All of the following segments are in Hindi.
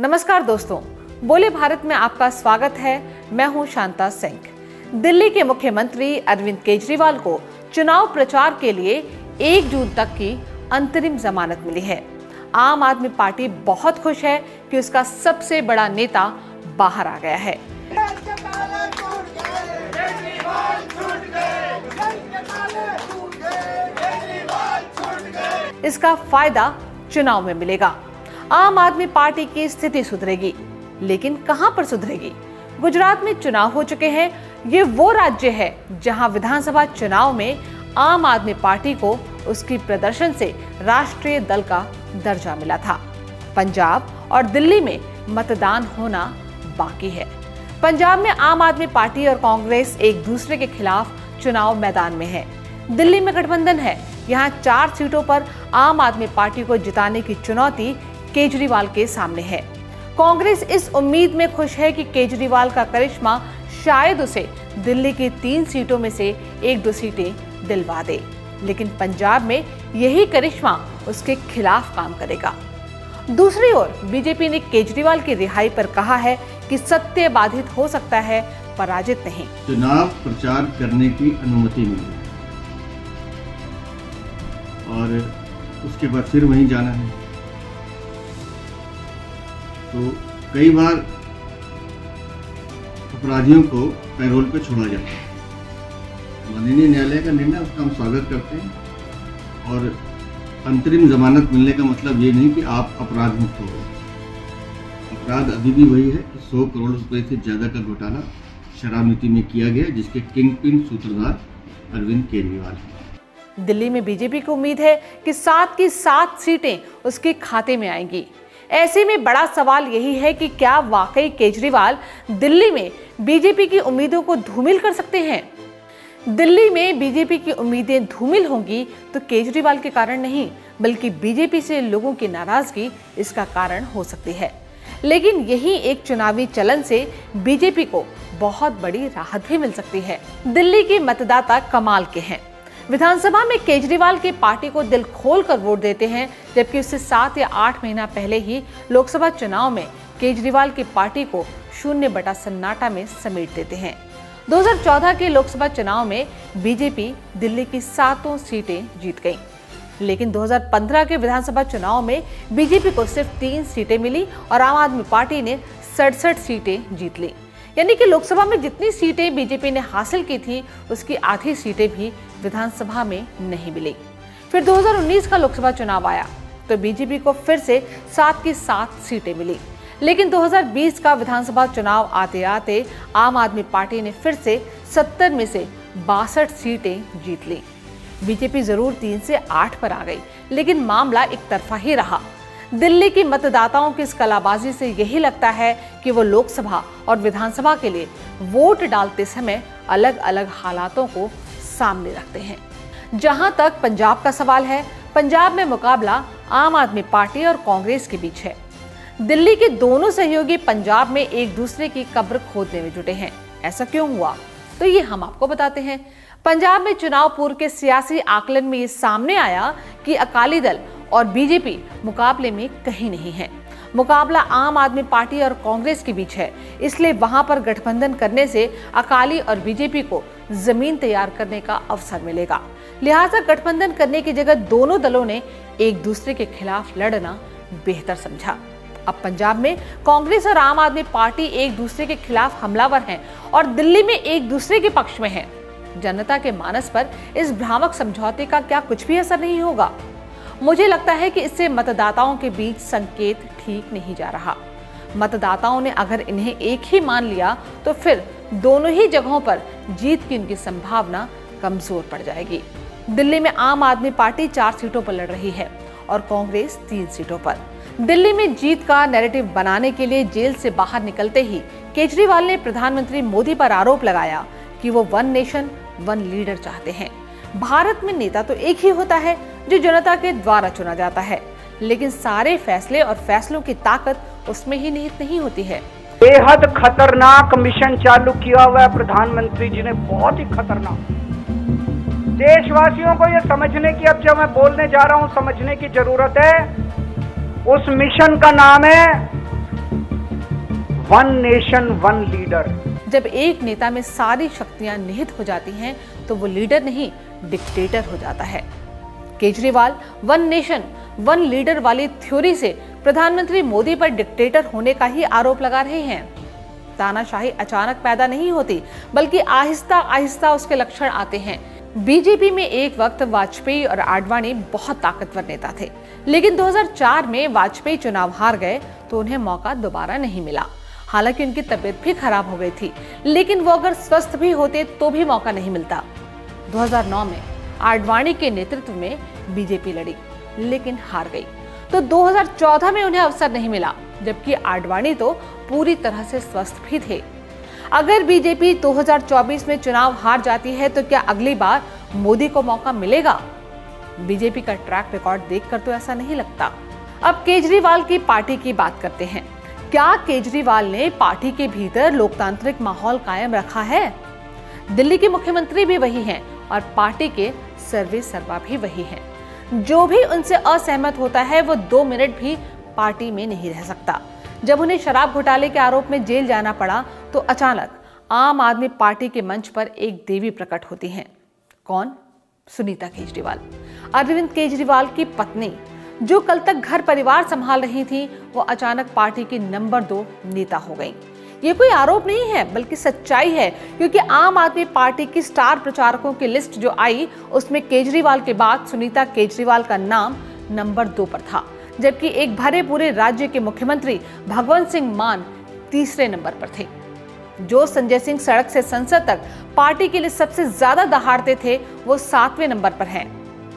नमस्कार दोस्तों, बोले भारत में आपका स्वागत है। मैं हूं शांता सिंह। दिल्ली के मुख्यमंत्री अरविंद केजरीवाल को चुनाव प्रचार के लिए 1 जून तक की अंतरिम जमानत मिली है। आम आदमी पार्टी बहुत खुश है कि उसका सबसे बड़ा नेता बाहर आ गया है। इसका फायदा चुनाव में मिलेगा। आम आदमी पार्टी की स्थिति सुधरेगी, लेकिन कहां पर सुधरेगी? गुजरात में चुनाव हो चुके हैं। ये वो राज्य है जहां विधानसभा चुनाव में आम आदमी पार्टी को उसकी प्रदर्शन से राष्ट्रीय दल का दर्जा मिला था। पंजाब और दिल्ली में मतदान होना बाकी है। पंजाब में आम आदमी पार्टी और कांग्रेस एक दूसरे के खिलाफ चुनाव मैदान में है। दिल्ली में गठबंधन है। यहाँ 4 सीटों पर आम आदमी पार्टी को जिताने की चुनौती केजरीवाल के सामने है। कांग्रेस इस उम्मीद में खुश है कि केजरीवाल का करिश्मा शायद उसे दिल्ली की 3 सीटों में से 1-2 सीटें दिलवा दे, लेकिन पंजाब में यही करिश्मा उसके खिलाफ काम करेगा। दूसरी ओर बीजेपी ने केजरीवाल की रिहाई पर कहा है कि सत्य बाधित हो सकता है, पराजित नहीं। चुनाव प्रचार करने की अनुमति मिली और उसके बाद फिर वहीं जाना है। तो कई बार अपराधियों को पैरोल पे छोड़ा जाता है। माननीय न्यायालय का निर्णय, उसका हम स्वागत करते हैं। और अंतरिम जमानत मिलने का मतलब ये नहीं कि आप अपराध मुक्त हो गए। अपराध अभी भी वही है कि 100 करोड़ रुपए से ज्यादा का घोटाला शराब नीति में किया गया, जिसके किंग पिन सूत्रधार अरविंद केजरीवाल है। दिल्ली में बीजेपी को उम्मीद है कि 7 की 7 सीटें उसके खाते में आएंगी। ऐसे में बड़ा सवाल यही है कि क्या वाकई केजरीवाल दिल्ली में बीजेपी की उम्मीदों को धूमिल कर सकते हैं? दिल्ली में बीजेपी की उम्मीदें धूमिल होंगी तो केजरीवाल के कारण नहीं, बल्कि बीजेपी से लोगों की नाराजगी इसका कारण हो सकती है। लेकिन यही एक चुनावी चलन से बीजेपी को बहुत बड़ी राहत भी मिल सकती है। दिल्ली के मतदाता कमाल के हैं। विधानसभा में केजरीवाल की पार्टी को दिल खोल कर वोट देते हैं, जबकि उससे 7 या 8 महीना पहले ही लोकसभा चुनाव में केजरीवाल की पार्टी को 0 सन्नाटा में समेट देते हैं। 2014 के लोकसभा चुनाव में बीजेपी दिल्ली की 7 सीटें जीत गई, लेकिन 2015 के विधानसभा चुनाव में बीजेपी को सिर्फ 3 सीटें मिली और आम आदमी पार्टी ने 67 सीटें जीत ली। यानी कि लोकसभा में जितनी सीटें बीजेपी ने हासिल की थी, उसकी आधी सीटें भी विधानसभा में नहीं मिली। फिर 2019 का लोकसभा चुनाव आया तो बीजेपी को फिर से 7 की 7 सीटें मिली, लेकिन 2020 का विधानसभा चुनाव आते आते आम आदमी पार्टी ने फिर से 70 में से 62 सीटें जीत ली। बीजेपी जरूर 3 से 8 पर आ गई, लेकिन मामला एक तरफा ही रहा। दिल्ली की मतदाताओं की इस कलाबाजी से यही लगता है कि वो लोकसभा और विधानसभा के लिए वोट डालते समय अलग अलग हालातों को सामने रखते हैं। जहां तक पंजाब का सवाल है, पंजाब में मुकाबला आम आदमी पार्टी और कांग्रेस के बीच है। दिल्ली के दोनों सहयोगी पंजाब में एक दूसरे की कब्र खोदने में जुटे हैं। ऐसा क्यों हुआ? तो ये हम आपको बताते हैं। पंजाब में चुनाव पूर्व के सियासी आकलन में ये सामने आया कि अकाली दल और बीजेपी मुकाबले में कहीं नहीं है। मुकाबला आम आदमी पार्टी और कांग्रेस के बीच है, इसलिए वहां पर गठबंधन करने से अकाली और बीजेपी को जमीन तैयार करने का अवसर मिलेगा। लिहाजा गठबंधन करने की जगह दोनों दलों ने एक दूसरे के खिलाफ लड़ना बेहतर समझा। अब पंजाब में कांग्रेस और आम आदमी पार्टी एक दूसरे के खिलाफ हमलावर हैं और दिल्ली में एक दूसरे के पक्ष में हैं। जनता के मानस पर इस भ्रामक समझौते का क्या कुछ भी असर नहीं होगा? मुझे लगता है कि इससे मतदाताओं के बीच संकेत ठीक नहीं जा रहा। मतदाताओं ने अगर इन्हें एक ही मान लिया तो फिर दोनों ही जगहों पर जीत की उनकी संभावना कमजोर पड़ जाएगी। दिल्ली में आम आदमी पार्टी 4 सीटों पर लड़ रही है और कांग्रेस 3 सीटों पर। दिल्ली में जीत का नैरेटिव बनाने के लिए जेल से बाहर निकलते ही केजरीवाल ने प्रधानमंत्री मोदी पर आरोप लगाया कि वो 1 नेशन 1 लीडर चाहते हैं। भारत में नेता तो एक ही होता है जो जनता के द्वारा चुना जाता है, लेकिन सारे फैसले और फैसलों की ताकत उसमें ही निहित नहीं होती है। बेहद खतरनाक मिशन चालू किया हुआ है प्रधानमंत्री जी ने, बहुत ही खतरनाक। देशवासियों को ये समझने की, अब जब मैं बोलने जा रहा हूं, समझने की जरूरत है। उस मिशन का नाम है वन नेशन वन लीडर। जब एक नेता में सारी शक्तियां निहित हो जाती हैं तो वो लीडर नहीं, डिक्टेटर हो जाता है। Kejriwal one nation one leader वाली थ्योरी से प्रधानमंत्री मोदी पर डिक्टेटर होने का ही आरोप लगा रहे हैं। तानाशाही अचानक पैदा नहीं होती, बल्कि आहिस्ता आहिस्ता उसके लक्षण आते हैं। बीजेपी में एक वक्त वाजपेयी और आडवाणी बहुत ताकतवर नेता थे, लेकिन 2004 में वाजपेयी चुनाव हार गए तो उन्हें मौका दोबारा नहीं मिला। हालांकि उनकी तबीयत भी खराब हो गई थी, लेकिन वो अगर स्वस्थ भी होते तो भी मौका नहीं मिलता। 2009 में आडवाणी के नेतृत्व में बीजेपी लड़ी, लेकिन हार गई। तो 2014 में उन्हें अवसर नहीं मिला, जबकि आडवाणी तो पूरी तरह से स्वस्थ भी थे। अगर बीजेपी 2024 में चुनाव हार जाती है तो क्या अगली बार मोदी को मौका मिलेगा? बीजेपी का ट्रैक रिकॉर्ड देखकर तो ऐसा नहीं लगता। अब केजरीवाल की पार्टी की बात करते हैं। क्या केजरीवाल ने पार्टी के भीतर लोकतांत्रिक माहौल कायम रखा है? दिल्ली के मुख्यमंत्री भी वही हैं और पार्टी के सर्वे सर्वा भी वही हैं। जो भी उनसे असहमत होता है वो 2 मिनट भी पार्टी में नहीं रह सकता। जब उन्हें शराब घोटाले के आरोप में जेल जाना पड़ा तो अचानक आम आदमी पार्टी के मंच पर एक देवी प्रकट होती हैं। कौन? सुनीता केजरीवाल, अरविंद केजरीवाल की पत्नी, जो कल तक घर परिवार संभाल रही थी, वो अचानक पार्टी की नंबर 2 नेता हो गई। ये कोई आरोप नहीं है, बल्कि सच्चाई है, क्योंकि आम आदमी पार्टी की स्टार प्रचारकों की लिस्ट जो आई उसमें केजरीवाल के बाद सुनीता केजरीवाल का नाम नंबर 2 पर था, जबकि एक भरे पूरे राज्य के मुख्यमंत्री भगवंत सिंह मान तीसरे नंबर पर थे। जो संजय सिंह सड़क से संसद तक पार्टी के लिए सबसे ज्यादा दहाड़ते थे, वो 7वें नंबर पर हैं।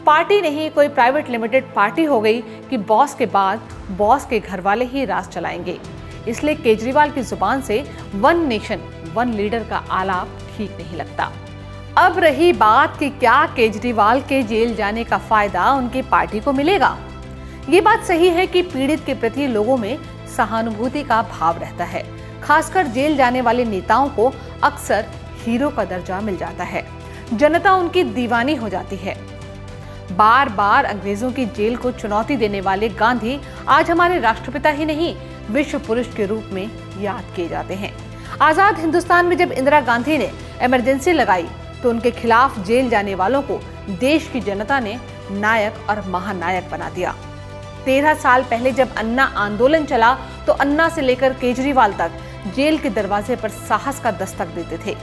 पार्टी नहीं कोई प्राइवेट लिमिटेड पार्टी हो गई कि बॉस के बाद बॉस के घर वाले ही राज चलाएंगे। इसलिए केजरीवाल की जुबान से वन नेशन वन लीडर का आलाप ठीक नहीं लगता। अब रही बात कि क्या केजरीवाल के जेल जाने का फायदा उनकी पार्टी को मिलेगा। ये बात सही है कि पीड़ित के प्रति लोगों में सहानुभूति का भाव रहता है। खासकर जेल जाने वाले नेताओं को अक्सर हीरो का दर्जा मिल जाता है। जनता उनकी दीवानी हो जाती है। बार बार अंग्रेजों की जेल को चुनौती देने वाले गांधी आज हमारे राष्ट्रपिता ही नहीं, विश्व पुरुष के रूप में याद किए जाते हैं। आजाद हिंदुस्तान में जब इंदिरा गांधी ने इमरजेंसी लगाई तो उनके खिलाफ जेल जाने वालों को देश की जनता ने नायक और महानायक बना दिया। 13 साल पहले जब अन्ना आंदोलन चला तो अन्ना से लेकर केजरीवाल तक जेल के दरवाजे पर साहस का दस्तक देते थे,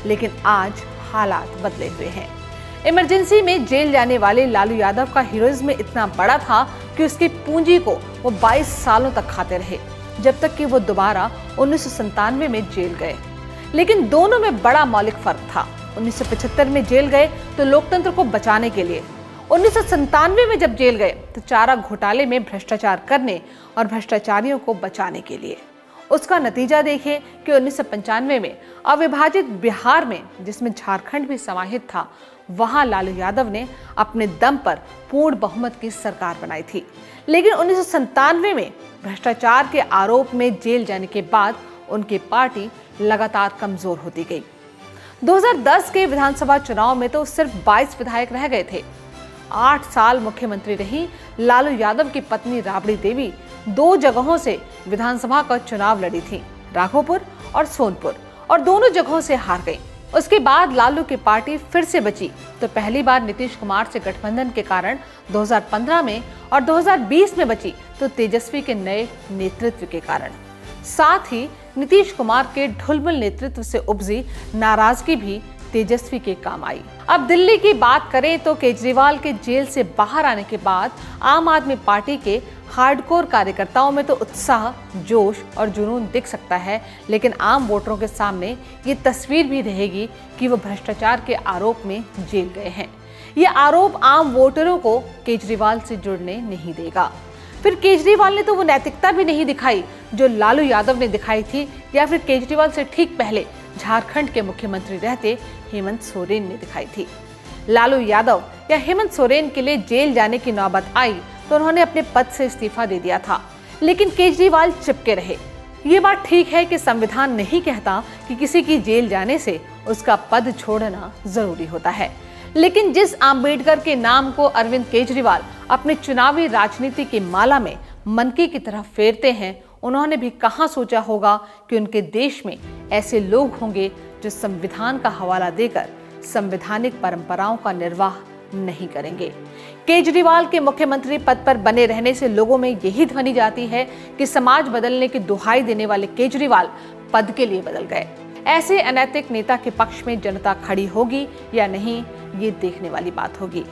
लेकिन आज हालात बदले हुए हैं। इमरजेंसी में जेल जाने वाले लालू यादव का हीरोइज्म इतना बड़ा था कि उसकी पूंजी को वो 22 सालों तक खाते रहे, जब तक कि वो दोबारा 1997 में जेल गए। लेकिन दोनों में बड़ा मौलिक फर्क था। 1975 में जेल गए तो लोकतंत्र को बचाने के लिए, 1997 में जब जेल गए तो चारा घोटाले में भ्रष्टाचार करने और भ्रष्टाचारियों को बचाने के लिए। उसका नतीजा देखिए कि 1995 में अविभाजित बिहार में, जिसमें झारखंड भी समाहित था, वहां लालू यादव ने अपने दम पर पूर्ण बहुमत की सरकार बनाई थी। लेकिन 1997 में भ्रष्टाचार के आरोप में जेल जाने के बाद उनकी पार्टी लगातार कमजोर होती गई। 2010 के विधानसभा चुनाव में तो सिर्फ 22 विधायक रह गए थे। 8 साल मुख्यमंत्री रही लालू यादव की पत्नी राबड़ी देवी 2 जगहों से विधानसभा का चुनाव लड़ी थी, राघोपुर और सोनपुर, और दोनों जगहों से हार गई। उसके बाद लालू की पार्टी फिर से बची तो पहली बार नीतीश कुमार से गठबंधन के कारण 2015 में, और 2020 में बची तो तेजस्वी के नए नेतृत्व के कारण। साथ ही नीतीश कुमार के ढुलमुल नेतृत्व से उपजी नाराजगी भी तेजस्वी के काम आई। अब दिल्ली की बात करें तो केजरीवाल के जेल से बाहर आने के बाद आम आदमी पार्टी के हार्डकोर कार्यकर्ताओं में तो उत्साह, जोश और जुनून दिख सकता है, लेकिन आम वोटरों के सामने ये तस्वीर भी रहेगी कि वो भ्रष्टाचार के आरोप में जेल गए हैं। ये आरोप आम वोटरों को केजरीवाल से जुड़ने नहीं देगा। फिर केजरीवाल ने तो वो नैतिकता भी नहीं दिखाई जो लालू यादव ने दिखाई थी, या फिर केजरीवाल से ठीक पहले झारखंड के मुख्यमंत्री रहते हेमंत सोरेन ने दिखाई थी। लालू यादव या हेमंत सोरेन के लिए जेल जाने की नौबत आई तो उन्होंने अपने पद से इस्तीफा दे दिया था, लेकिन केजरीवाल चिपके रहे। ये बात ठीक है कि संविधान नहीं कहता कि किसी की जेल जाने से उसका पद छोड़ना जरूरी होता है, लेकिन जिस अम्बेडकर के नाम को अरविंद केजरीवाल अपने चुनावी राजनीति की माला में मनकी की तरह फेरते हैं, उन्होंने भी कहां सोचा होगा कि उनके देश में ऐसे लोग होंगे जो संविधान का हवाला देकर संवैधानिक परंपराओं का निर्वाह नहीं करेंगे। केजरीवाल के मुख्यमंत्री पद पर बने रहने से लोगों में यही ध्वनि जाती है कि समाज बदलने की दुहाई देने वाले केजरीवाल पद के लिए बदल गए। ऐसे अनैतिक नेता के पक्ष में जनता खड़ी होगी या नहीं, ये देखने वाली बात होगी।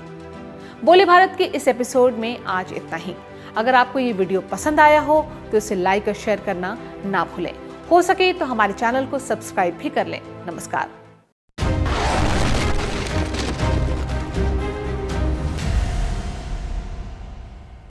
बोले भारत के इस एपिसोड में आज इतना ही। अगर आपको ये वीडियो पसंद आया हो तो इसे लाइक और शेयर करना ना भूलें। हो सके तो हमारे चैनल को सब्सक्राइब भी कर लें। नमस्कार।